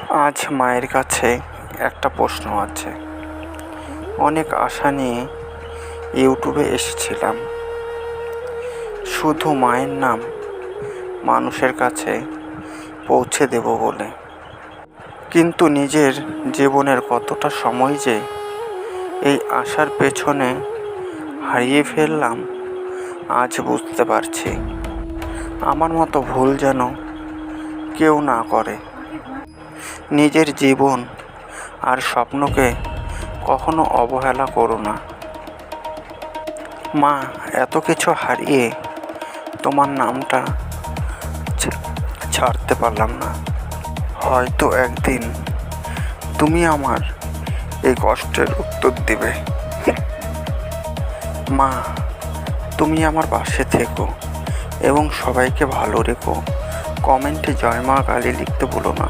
আজ মায়ের কাছে একটা প্রশ্ন আছে। অনেক আশা নিয়ে ইউটিউবে এসেছিলাম, শুধু মায়ের নাম মানুষের কাছে পৌঁছে দেব বলে। কিন্তু নিজের জীবনের কতটা সময় যে এই আশার পেছনে হারিয়ে ফেললাম আজ বুঝতে পারছি। আমার মতো ভুল যেন কেউ না করে। নিজের জীবন আর স্বপ্নকে কখনো অবহেলা করো না। মা, এত কিছু হারিয়ে তোমার নামটা ছাড়তে পারলাম না। হয়তো একদিন তুমি আমার এই কষ্টের উত্তর দেবে। মা, তুমি আমার পাশে থেকো এবং সবাইকে ভালো রেখো। কমেন্টে জয় মা কালী লিখতে ভুলো না।